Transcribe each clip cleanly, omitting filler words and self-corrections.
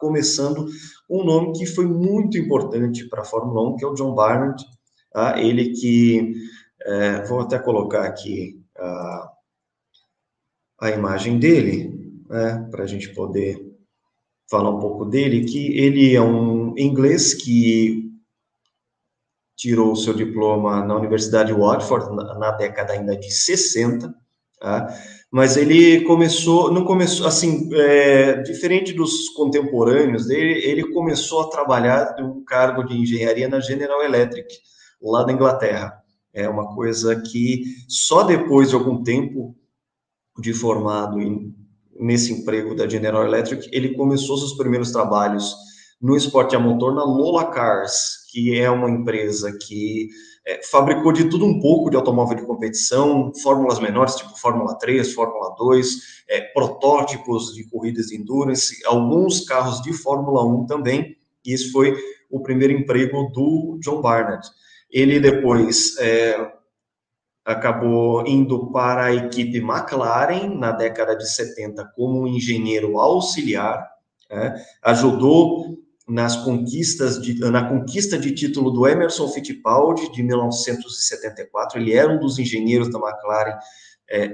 começando um nome que foi muito importante para a Fórmula 1, que é o John Barnard, tá? Ele que, vou até colocar aqui a imagem dele, né, para a gente poder falar um pouco dele, que ele é um inglês que tirou o seu diploma na Universidade de Watford na década ainda de 60, tá? Mas ele não começou, assim, diferente dos contemporâneos dele, ele começou a trabalhar num cargo de engenharia na General Electric, lá da Inglaterra. É uma coisa que só depois de algum tempo de formado nesse emprego da General Electric, ele começou seus primeiros trabalhos no esporte a motor na Lola Cars, que é uma empresa que fabricou de tudo um pouco de automóvel de competição, fórmulas menores, tipo Fórmula 3, Fórmula 2, protótipos de corridas de endurance, alguns carros de Fórmula 1 também, e esse foi o primeiro emprego do John Barnard. Ele depois acabou indo para a equipe McLaren na década de 70 como um engenheiro auxiliar, ajudou na conquista de título do Emerson Fittipaldi de 1974. Ele era um dos engenheiros da McLaren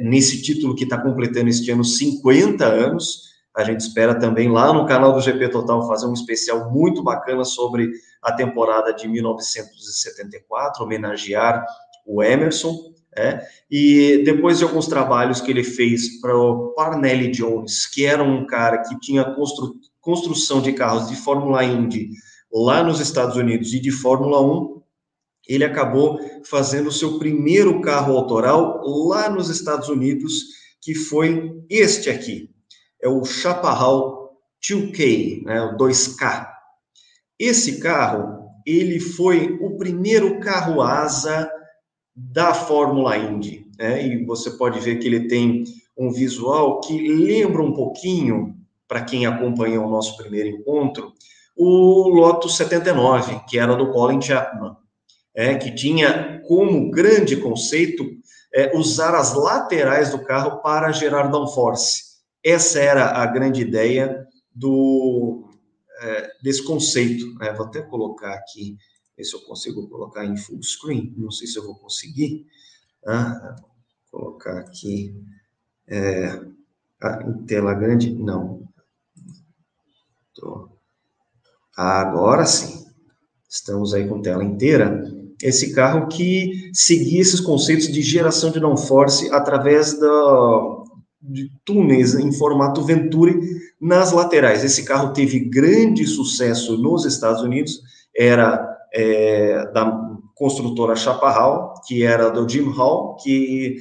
nesse título que está completando este ano 50 anos. A gente espera também lá no canal do GP Total fazer um especial muito bacana sobre a temporada de 1974, homenagear o Emerson. E depois de alguns trabalhos que ele fez para o Parnelli Jones, que era um cara que tinha construção de carros de Fórmula Indy lá nos Estados Unidos e de Fórmula 1, ele acabou fazendo o seu primeiro carro autoral lá nos Estados Unidos, que foi este aqui, é o Chaparral 2K, né, o 2K. Esse carro, ele foi o primeiro carro asa da Fórmula Indy, e você pode ver que ele tem um visual que lembra um pouquinho, para quem acompanhou o nosso primeiro encontro, o Lotus 79, que era do Colin Chapman, que tinha como grande conceito usar as laterais do carro para gerar downforce. Essa era a grande ideia desse conceito. Vou até colocar aqui, ver se eu consigo colocar em full screen, não sei se eu vou conseguir. Vou colocar aqui em tela grande, não. Agora sim, estamos aí com tela inteira. Esse carro que seguia esses conceitos de geração de downforce através de túneis em formato Venturi nas laterais. Esse carro teve grande sucesso nos Estados Unidos, era da construtora Chaparral, que era do Jim Hall, que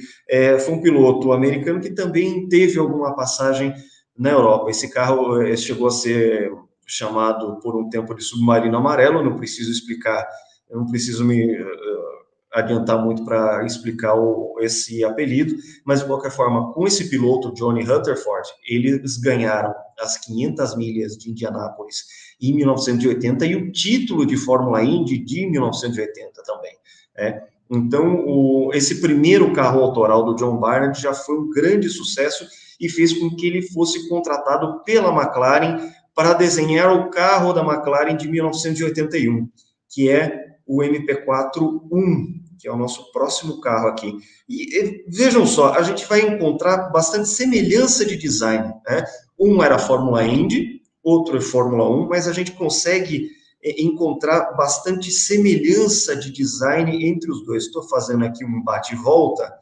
foi um piloto americano que também teve alguma passagem na Europa. Esse carro chegou a ser chamado por um tempo de submarino amarelo, não preciso explicar, eu não preciso me adiantar muito para explicar esse apelido, mas de qualquer forma, com esse piloto, Johnny Rutherford, eles ganharam as 500 milhas de Indianápolis em 1980 e o título de Fórmula Indy de 1980 também. Então, esse primeiro carro autoral do John Barnard já foi um grande sucesso e fez com que ele fosse contratado pela McLaren para desenhar o carro da McLaren de 1981, que é o MP4-1, que é o nosso próximo carro aqui. E vejam só, a gente vai encontrar bastante semelhança de design, Um era a Fórmula Indy, outro é Fórmula 1, mas a gente consegue encontrar bastante semelhança de design entre os dois. Estou fazendo aqui um bate e volta,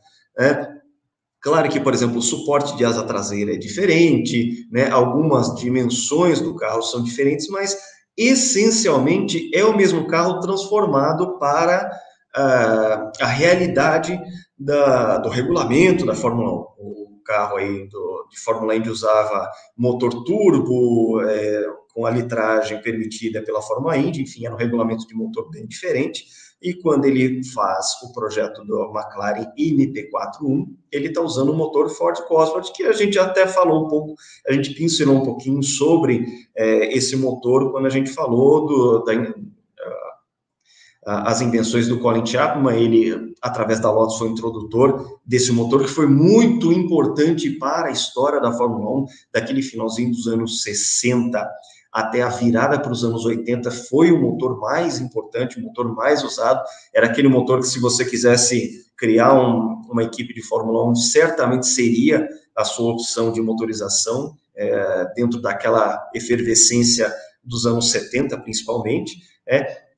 Claro que, por exemplo, o suporte de asa traseira é diferente, Algumas dimensões do carro são diferentes, mas essencialmente é o mesmo carro transformado para a realidade do regulamento da Fórmula 1. O carro aí de Fórmula Indy usava motor turbo, com a litragem permitida pela Fórmula Indy, enfim, era um regulamento de motor bem diferente. E quando ele faz o projeto do McLaren MP4-1, ele está usando o motor Ford Cosworth, que a gente até falou um pouco, a gente pincelou um pouquinho sobre esse motor quando a gente falou as invenções do Colin Chapman. Ele, através da Lotus, foi o introdutor desse motor, que foi muito importante para a história da Fórmula 1, daquele finalzinho dos anos 60 até a virada para os anos 80, foi o motor mais importante, o motor mais usado. Era aquele motor que, se você quisesse criar uma equipe de Fórmula 1, certamente seria a sua opção de motorização, dentro daquela efervescência dos anos 70, principalmente.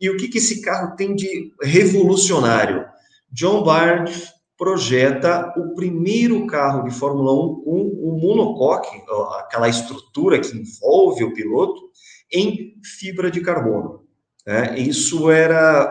E o que esse carro tem de revolucionário? John Bard projeta o primeiro carro de Fórmula 1 com o monocoque, aquela estrutura que envolve o piloto, em fibra de carbono. Isso era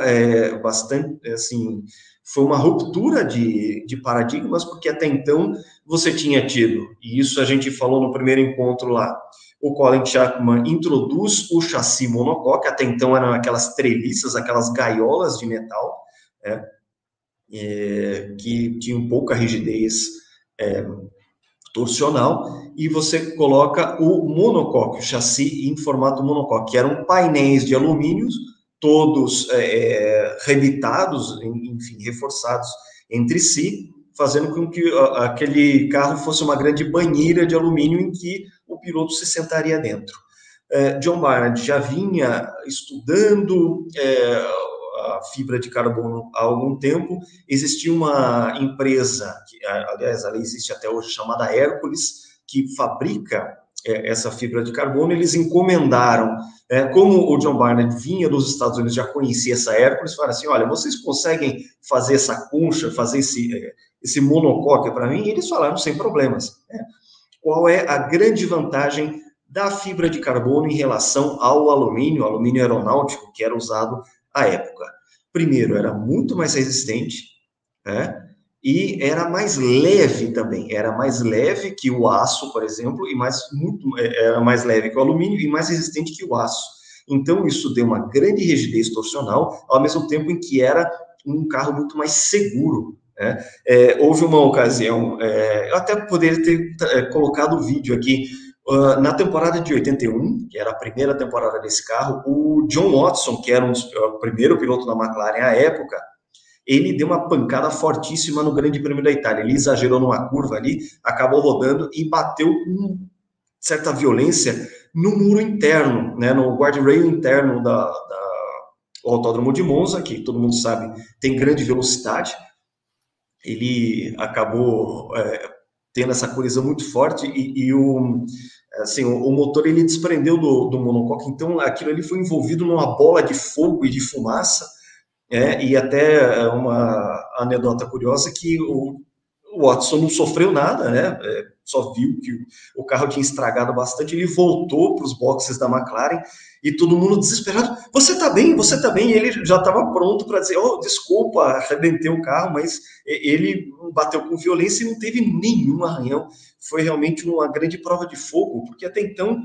bastante, assim, foi uma ruptura de paradigmas, porque até então você tinha tido, e isso a gente falou no primeiro encontro lá, o Colin Chapman introduz o chassi monocoque, até então eram aquelas treliças, aquelas gaiolas de metal, que tinham pouca rigidez torsional, e você coloca o monocoque, o chassi em formato monocoque, que eram painéis de alumínio, todos rebitados, enfim, reforçados entre si, fazendo com que aquele carro fosse uma grande banheira de alumínio em que o piloto se sentaria dentro. John Barnard já vinha estudando a fibra de carbono há algum tempo. Existia uma empresa, que, aliás, ela existe até hoje, chamada Hércules, que fabrica essa fibra de carbono. Eles encomendaram, como o John Barnard vinha dos Estados Unidos, já conhecia essa Hércules, falaram assim, olha, vocês conseguem fazer essa concha, fazer esse monocoque para mim? E eles falaram, sem problemas. Qual é a grande vantagem da fibra de carbono em relação ao alumínio aeronáutico, que era usado à época? Primeiro, era muito mais resistente, e era mais leve também. Era mais leve que o aço, por exemplo, e era mais leve que o alumínio e mais resistente que o aço. Então, isso deu uma grande rigidez torsional, ao mesmo tempo em que era um carro muito mais seguro. Houve uma ocasião, eu até poderia ter colocado o vídeo aqui, na temporada de 81, que era a primeira temporada desse carro, o John Watson, que era o primeiro piloto da McLaren à época, ele deu uma pancada fortíssima no Grande Prêmio da Itália. Ele exagerou numa curva ali, acabou rodando e bateu com certa violência no muro interno, no guardrail interno do Autódromo de Monza, que todo mundo sabe tem grande velocidade. Ele acabou tendo essa colisão muito forte e o motor ele desprendeu do monocoque, então aquilo ali foi envolvido numa bola de fogo e de fumaça, e até uma anedota curiosa que o Watson não sofreu nada, só viu que o carro tinha estragado bastante, ele voltou para os boxes da McLaren e todo mundo desesperado, você tá bem? E ele já estava pronto para dizer, desculpa, arrebentei o carro, mas ele bateu com violência e não teve nenhum arranhão. Foi realmente uma grande prova de fogo, porque até então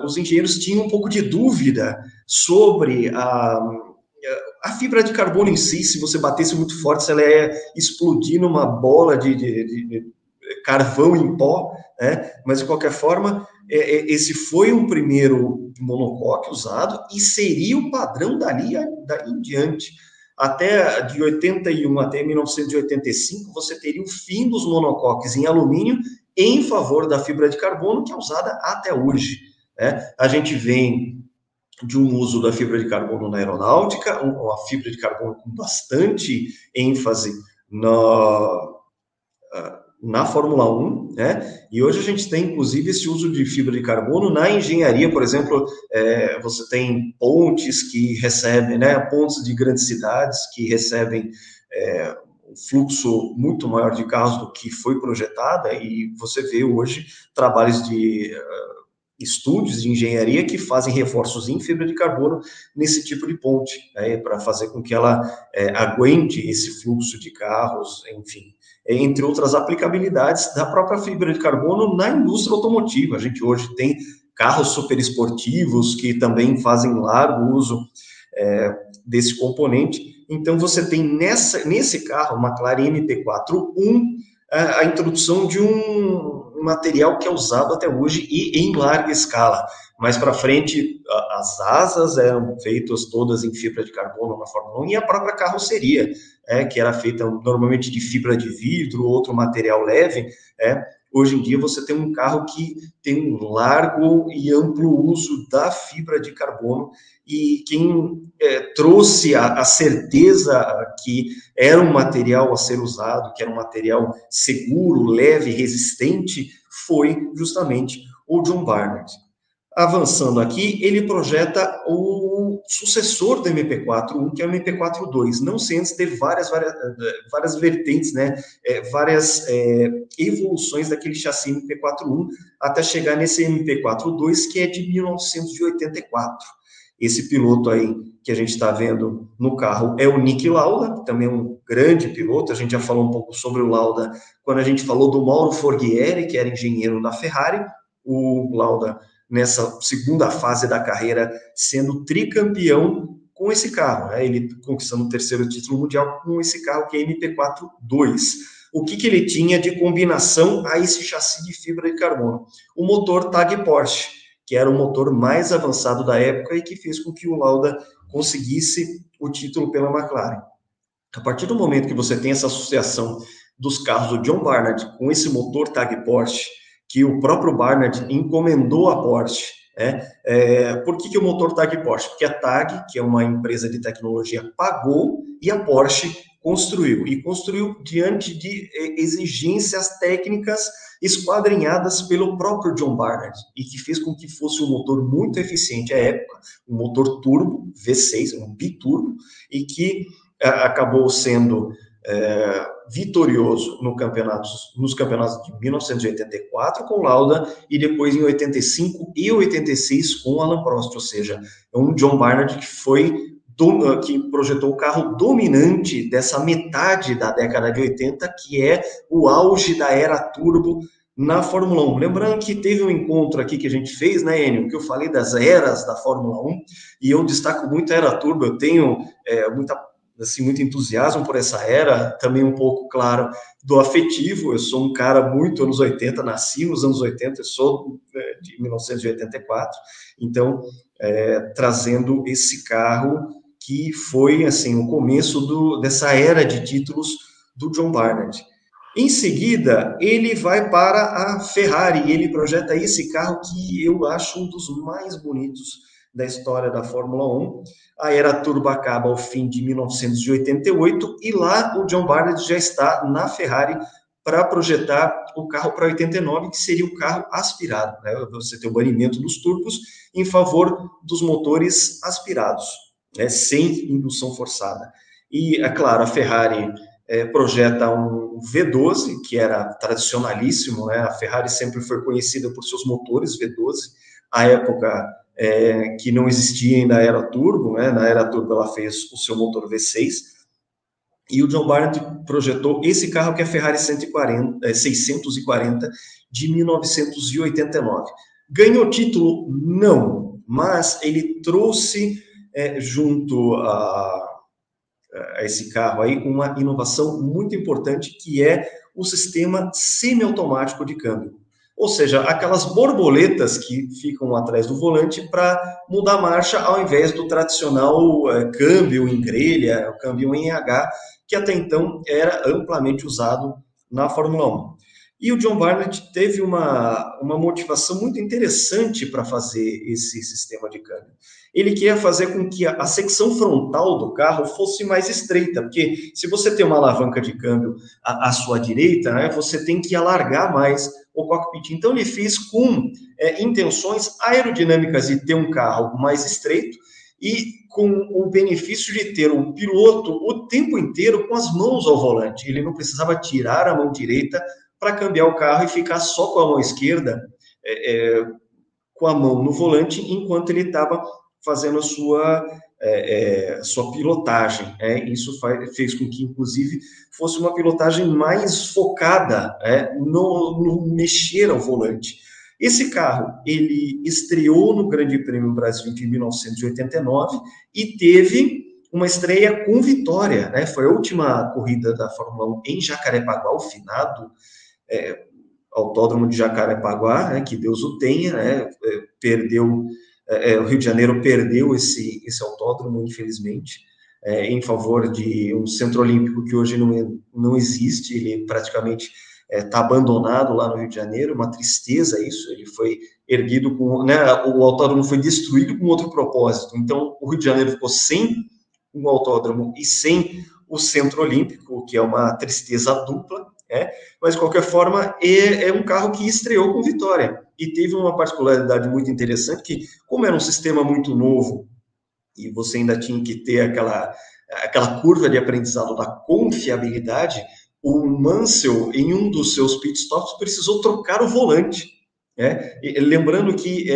os engenheiros tinham um pouco de dúvida sobre a fibra de carbono em si. Se você batesse muito forte, ela ia explodir numa bola de carvão em pó, mas de qualquer forma, esse foi um primeiro monocoque usado e seria o padrão daí em diante. Até de 81 até 1985, você teria o fim dos monocoques em alumínio em favor da fibra de carbono, que é usada até hoje. A gente vem de um uso da fibra de carbono na aeronáutica, uma fibra de carbono com bastante ênfase na Fórmula 1, e hoje a gente tem, inclusive, esse uso de fibra de carbono na engenharia. Por exemplo, você tem pontes que recebem, pontes de grandes cidades que recebem um fluxo muito maior de carros do que foi projetada, e você vê hoje trabalhos de estúdios de engenharia que fazem reforços em fibra de carbono nesse tipo de ponte, para fazer com que ela aguente esse fluxo de carros, enfim, entre outras aplicabilidades da própria fibra de carbono na indústria automotiva. A gente hoje tem carros super esportivos que também fazem largo uso desse componente. Então, você tem nesse carro, McLaren MT4-1, a introdução de um material que é usado até hoje e em larga escala. Mais para frente, as asas eram feitas todas em fibra de carbono na Fórmula 1, e a própria carroceria, que era feita normalmente de fibra de vidro, outro material leve, Hoje em dia você tem um carro que tem um largo e amplo uso da fibra de carbono, e quem trouxe a certeza que era um material a ser usado, que era um material seguro, leve, resistente, foi justamente o John Barnard. Avançando aqui, ele projeta o sucessor do MP4-1, que é o MP4-2, não sem antes ter várias vertentes, né, várias evoluções daquele chassi MP4-1, até chegar nesse MP4-2, que é de 1984. Esse piloto aí que a gente está vendo no carro é o Niki Lauda, também um grande piloto. A gente já falou um pouco sobre o Lauda quando a gente falou do Mauro Forghieri, que era engenheiro da Ferrari. O Lauda, nessa segunda fase da carreira, sendo tricampeão com esse carro, né? Ele conquistando o terceiro título mundial com esse carro, que é MP4-2. O que ele tinha de combinação a esse chassi de fibra de carbono? O motor TAG Porsche, que era o motor mais avançado da época e que fez com que o Lauda conseguisse o título pela McLaren. A partir do momento que você tem essa associação dos carros do John Barnard com esse motor TAG Porsche, que o próprio Barnard encomendou a Porsche, por que o motor TAG Porsche? Porque a TAG, que é uma empresa de tecnologia, pagou e a Porsche construiu. E construiu diante de exigências técnicas esquadrinhadas pelo próprio John Barnard, e que fez com que fosse um motor muito eficiente à época, um motor turbo, V6, um biturbo, e que acabou sendo vitorioso nos campeonatos de 1984 com Lauda, e depois em 85 e 86 com Alain Prost, ou seja, é um John Barnard que projetou o carro dominante dessa metade da década de 80, que é o auge da era turbo na Fórmula 1. Lembrando que teve um encontro aqui que a gente fez, né, Enio, que eu falei das eras da Fórmula 1, e eu destaco muito a era turbo. Eu tenho muito entusiasmo por essa era, também um pouco, claro, do afetivo. Eu sou um cara muito anos 80, nasci nos anos 80, eu sou de 1984, então, trazendo esse carro que foi, assim, o começo dessa era de títulos do John Barnard. Em seguida, ele vai para a Ferrari, e ele projeta esse carro que eu acho um dos mais bonitos da história da Fórmula 1. A era turbo acaba ao fim de 1988, e lá o John Barnard já está na Ferrari para projetar o carro para 89, que seria o carro aspirado, né? Você tem o banimento dos turbos em favor dos motores aspirados, né? Sem indução forçada. E, é claro, a Ferrari projeta um V12, que era tradicionalíssimo, né? A Ferrari sempre foi conhecida por seus motores V12, à época que não existia ainda a era turbo, né? Na era turbo ela fez o seu motor V6, e o John Barnard projetou esse carro, que é a Ferrari 640 de 1989. Ganhou título? Não, mas ele trouxe junto a esse carro aí uma inovação muito importante, que é o sistema semiautomático de câmbio. Ou seja, aquelas borboletas que ficam atrás do volante para mudar a marcha, ao invés do tradicional câmbio em grelha, o câmbio em H, que até então era amplamente usado na Fórmula 1. E o John Barnard teve uma motivação muito interessante para fazer esse sistema de câmbio. Ele queria fazer com que a secção frontal do carro fosse mais estreita, porque se você tem uma alavanca de câmbio à sua direita, né, você tem que alargar mais o cockpit. Então ele fez com intenções aerodinâmicas de ter um carro mais estreito, e com o benefício de ter o piloto o tempo inteiro com as mãos ao volante. Ele não precisava tirar a mão direita para cambiar o carro e ficar só com a mão esquerda, com a mão no volante, enquanto ele estava fazendo a sua pilotagem. Isso fez com que, inclusive, fosse uma pilotagem mais focada no mexer ao volante. Esse carro, ele estreou no Grande Prêmio Brasil de 1989 e teve uma estreia com vitória, né? Foi a última corrida da Fórmula 1 em Jacarepaguá, o finado Autódromo de Jacarepaguá, né? Que Deus o tenha, né? O Rio de Janeiro perdeu esse autódromo, infelizmente, em favor de um centro olímpico que hoje não existe. Ele praticamente está abandonado lá no Rio de Janeiro, uma tristeza isso, ele foi erguido com, né, o autódromo foi destruído com outro propósito, então o Rio de Janeiro ficou sem um autódromo e sem o Centro Olímpico, que é uma tristeza dupla, mas de qualquer forma é um carro que estreou com vitória, e teve uma particularidade muito interessante, que como era um sistema muito novo, e você ainda tinha que ter aquela curva de aprendizado da confiabilidade, o Mansell, em um dos seus pitstops, precisou trocar o volante. Lembrando que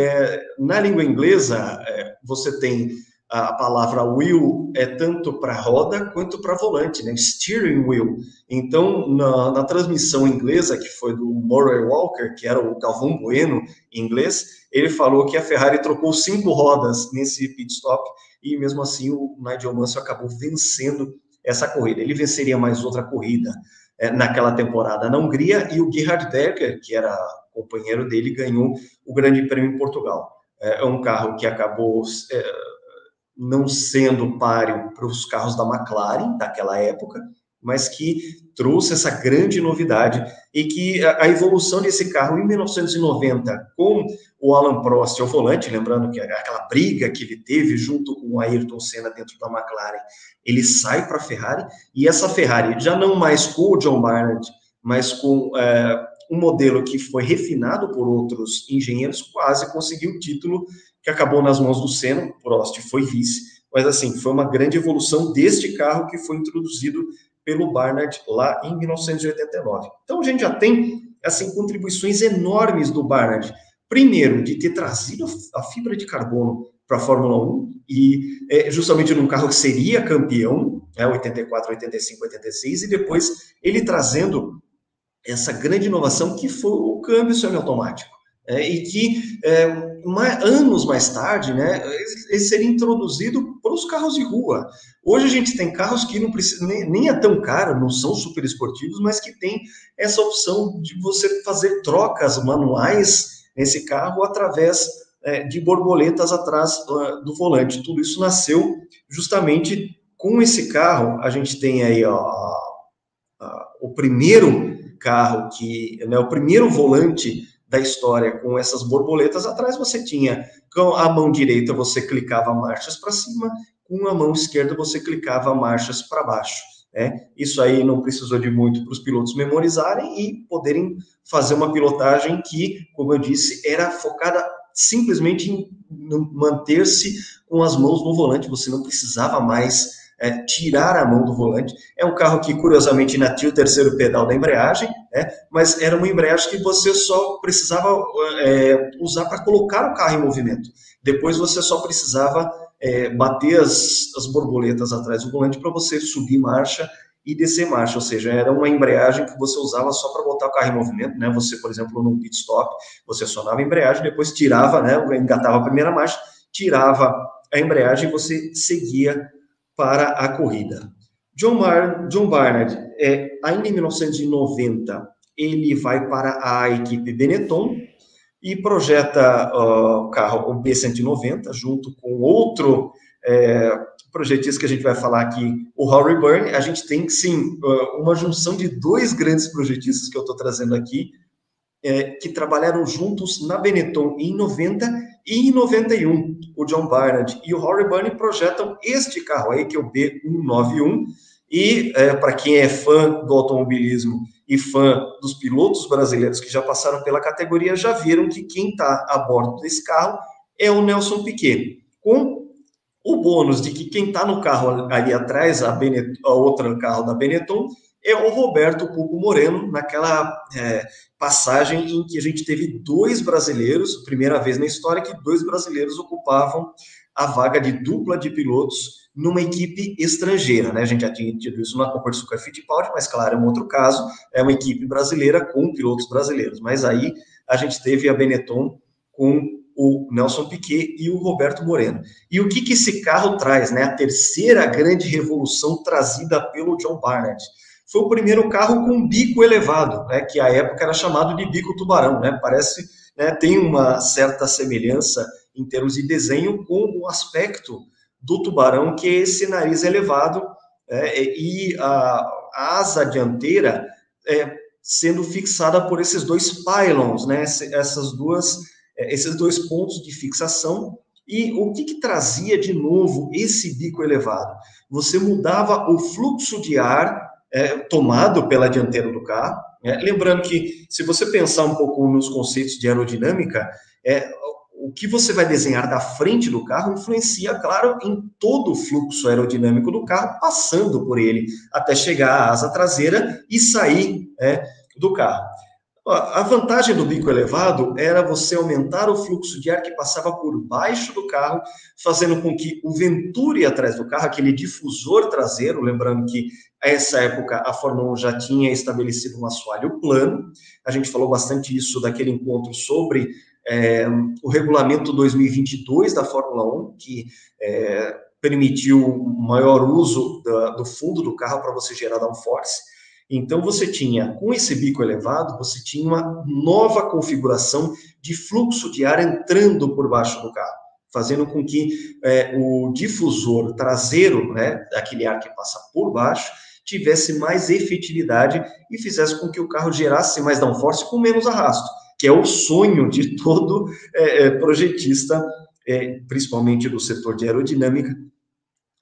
na língua inglesa você tem a palavra wheel tanto para roda quanto para volante, né? Steering wheel. Então, na transmissão inglesa, que foi do Murray Walker, que era o Galvão Bueno em inglês, ele falou que a Ferrari trocou 5 rodas nesse pit stop, e mesmo assim o Nigel Mansell acabou vencendo essa corrida. Ele venceria mais outra corrida naquela temporada na Hungria, e o Gerhard Berger, que era companheiro dele, ganhou o Grande Prêmio em Portugal. É um carro que acabou não sendo páreo para os carros da McLaren daquela época, mas que trouxe essa grande novidade, e que a evolução desse carro em 1990, com o Alain Prost ao volante, lembrando que aquela briga que ele teve junto com o Ayrton Senna dentro da McLaren, ele sai para a Ferrari, e essa Ferrari, já não mais com o John Barnard, mas com um modelo que foi refinado por outros engenheiros, quase conseguiu o título, que acabou nas mãos do Senna. O Prost foi vice, mas assim, foi uma grande evolução deste carro que foi introduzido pelo Barnard lá em 1989. Então a gente já tem assim contribuições enormes do Barnard. Primeiro, de ter trazido a fibra de carbono para a Fórmula 1, e justamente num carro que seria campeão, 84, 85, 86, e depois ele trazendo essa grande inovação que foi o câmbio semiautomático, e que anos mais tarde, né, ele seria introduzido para os carros de rua. Hoje a gente tem carros que não precisa, nem é tão caro, não são super esportivos, mas que tem essa opção de você fazer trocas manuais nesse carro através de borboletas atrás do volante. Tudo isso nasceu justamente com esse carro. A gente tem aí o primeiro carro o primeiro volante da história com essas borboletas atrás. Você tinha, com a mão direita você clicava marchas para cima, com a mão esquerda você clicava marchas para baixo. Isso aí não precisou de muito para os pilotos memorizarem e poderem fazer uma pilotagem que, como eu disse, era focada simplesmente em manter-se com as mãos no volante. Você não precisava mais tirar a mão do volante. É um carro que, curiosamente, ainda tinha o terceiro pedal da embreagem, mas era uma embreagem que você só precisava usar para colocar o carro em movimento. Depois você só precisava bater as borboletas atrás do volante para você subir marcha e descer marcha, ou seja, era uma embreagem que você usava só para botar o carro em movimento, né? Você, por exemplo, no pit stop, você acionava a embreagem, depois tirava, né? Engatava a primeira marcha, tirava a embreagem e você seguia para a corrida. John Barnard, ainda em 1990, ele vai para a equipe Benetton e projeta o carro, o B190, junto com outro projetista que a gente vai falar aqui, o Rory Byrne. A gente tem, sim, uma junção de dois grandes projetistas que eu estou trazendo aqui, que trabalharam juntos na Benetton em 90 e em 91. O John Barnard e o Rory Byrne projetam este carro aí, que é o B191, e para quem é fã do automobilismo e fã dos pilotos brasileiros que já passaram pela categoria, já viram que quem está a bordo desse carro é o Nelson Piquet, com o bônus de que quem está no carro ali atrás, a outro carro da Benetton, é o Roberto Pupo Moreno, naquela passagem em que a gente teve dois brasileiros, primeira vez na história que dois brasileiros ocupavam a vaga de dupla de pilotos numa equipe estrangeira, né? A gente já tinha tido isso na Copa de Suzuka Fittipaldi, mas claro, é um outro caso, é uma equipe brasileira com pilotos brasileiros, mas aí a gente teve a Benetton com o Nelson Piquet e o Roberto Moreno. E o que esse carro traz, né? A terceira grande revolução trazida pelo John Barnard. Foi o primeiro carro com bico elevado, né, que à época era chamado de bico tubarão, né, parece, né, tem uma certa semelhança em termos de desenho com o aspecto do tubarão, que é esse nariz elevado, e a asa dianteira sendo fixada por esses dois pylons, né? Esses dois pontos de fixação. E o que trazia de novo esse bico elevado? Você mudava o fluxo de ar tomado pela dianteira do carro. Lembrando que, se você pensar um pouco nos conceitos de aerodinâmica, o que você vai desenhar da frente do carro influencia, claro, em todo o fluxo aerodinâmico do carro, passando por ele, até chegar à asa traseira e sair do carro. A vantagem do bico elevado era você aumentar o fluxo de ar que passava por baixo do carro, fazendo com que o venturi atrás do carro, aquele difusor traseiro, lembrando que a essa época a Fórmula 1 já tinha estabelecido um assoalho plano, a gente falou bastante isso daquele encontro sobre o regulamento 2022 da Fórmula 1, que permitiu um maior uso do fundo do carro para você gerar downforce. Então, você tinha, com esse bico elevado, você tinha uma nova configuração de fluxo de ar entrando por baixo do carro, fazendo com que o difusor traseiro, né, aquele ar que passa por baixo, tivesse mais efetividade e fizesse com que o carro gerasse mais downforce com menos arrasto, que é o sonho de todo projetista, principalmente do setor de aerodinâmica,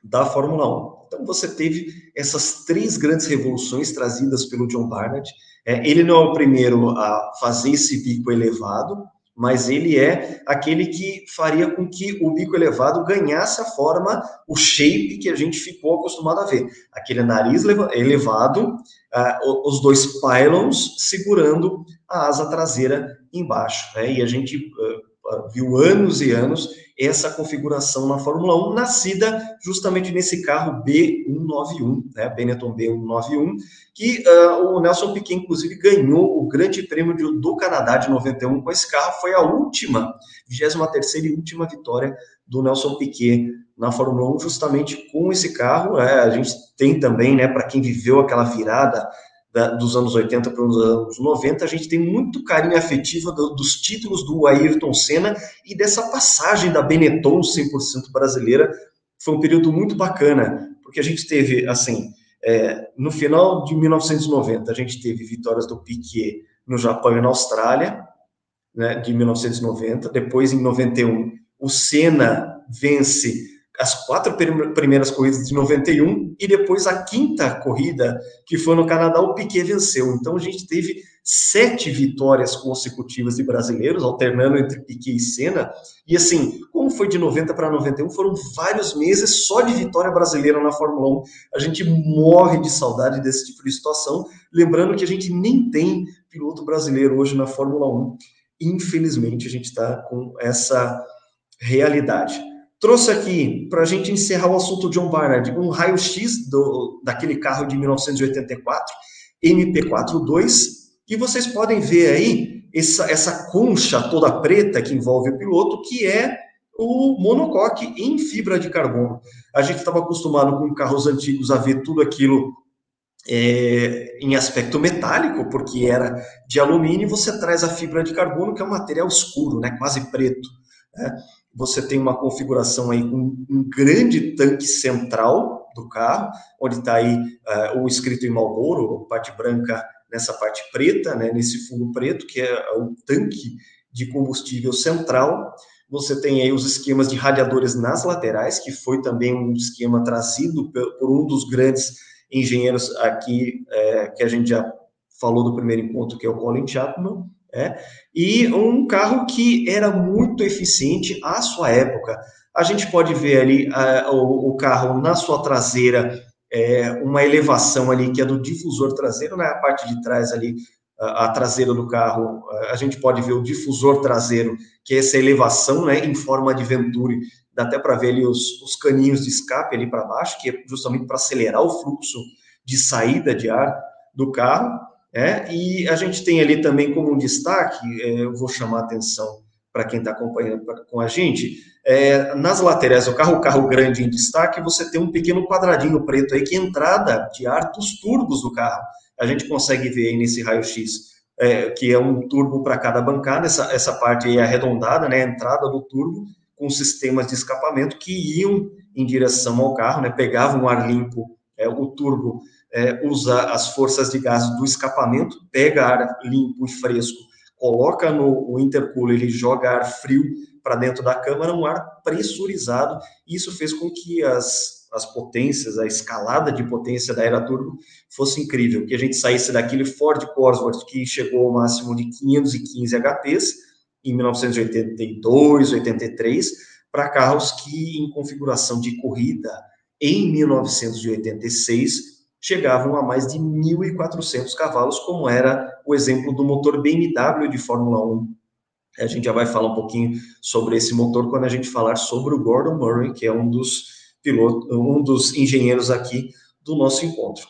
da Fórmula 1. Então, você teve essas três grandes revoluções trazidas pelo John Barnard. Ele não é o primeiro a fazer esse bico elevado, mas ele é aquele que faria com que o bico elevado ganhasse a forma, o shape que a gente ficou acostumado a ver. Aquele nariz elevado, os dois pylons segurando a asa traseira embaixo. E a gente viu anos e anos essa configuração na Fórmula 1, nascida justamente nesse carro B191, né, Benetton B191, que o Nelson Piquet, inclusive, ganhou o Grande Prêmio do Canadá de 91 com esse carro. Foi a 23ª e última vitória do Nelson Piquet na Fórmula 1, justamente com esse carro. A gente tem também, né, para quem viveu aquela virada dos anos 80 para os anos 90, a gente tem muito carinho afetivo dos títulos do Ayrton Senna e dessa passagem da Benetton 100% brasileira. Foi um período muito bacana, porque a gente teve, assim, no final de 1990, a gente teve vitórias do Piquet no Japão e na Austrália, né, de 1990. Depois, em 91, o Senna vence as 4 primeiras corridas de 91, e depois a 5ª corrida, que foi no Canadá, o Piquet venceu. Então, a gente teve 7 vitórias consecutivas de brasileiros, alternando entre Piquet e Senna. E assim, como foi de 90 para 91, foram vários meses só de vitória brasileira na Fórmula 1. A gente morre de saudade desse tipo de situação, lembrando que a gente nem tem piloto brasileiro hoje na Fórmula 1. Infelizmente, a gente está com essa realidade. Trouxe aqui, para a gente encerrar o assunto John Barnard, um raio-x daquele carro de 1984, MP42, e vocês podem ver aí essa concha toda preta que envolve o piloto, que é o monocoque em fibra de carbono. A gente estava acostumado com carros antigos a ver tudo aquilo em aspecto metálico, porque era de alumínio, e você traz a fibra de carbono, que é um material escuro, né, quase preto, né? Você tem uma configuração aí com um grande tanque central do carro, onde está aí o escrito em Marlboro, parte branca nessa parte preta, né, nesse fundo preto, que é o tanque de combustível central. Você tem aí os esquemas de radiadores nas laterais, que foi também um esquema trazido por um dos grandes engenheiros aqui, que a gente já falou do primeiro encontro, que é o Colin Chapman. E um carro que era muito eficiente à sua época. A gente pode ver ali o carro na sua traseira, uma elevação ali que é do difusor traseiro, na parte de trás ali, a traseira do carro, a gente pode ver o difusor traseiro, que é essa elevação, né, em forma de venturi. Dá até para ver ali os caninhos de escape ali para baixo, que é justamente para acelerar o fluxo de saída de ar do carro. E a gente tem ali também como um destaque, eu vou chamar a atenção para quem está acompanhando com a gente, nas laterais do carro, o carro grande em destaque, você tem um pequeno quadradinho preto aí, que é entrada de ar dos turbos do carro. A gente consegue ver aí nesse raio-x, que é um turbo para cada bancada, essa parte aí é arredondada, né, a entrada do turbo, com sistemas de escapamento que iam em direção ao carro, né, pegavam o ar limpo, o turbo, usa as forças de gás do escapamento, pega ar limpo e fresco, coloca no intercooler, ele joga ar frio para dentro da câmara, um ar pressurizado, e isso fez com que as potências, a escalada de potência da Aeroturbo fosse incrível, que a gente saísse daquele Ford Cosworth que chegou ao máximo de 515 HPs em 1982, 83, para carros que em configuração de corrida em 1986 chegavam a mais de 1.400 cavalos, como era o exemplo do motor BMW de Fórmula 1. A gente já vai falar um pouquinho sobre esse motor quando a gente falar sobre o Gordon Murray, que é um dos engenheiros aqui do nosso encontro.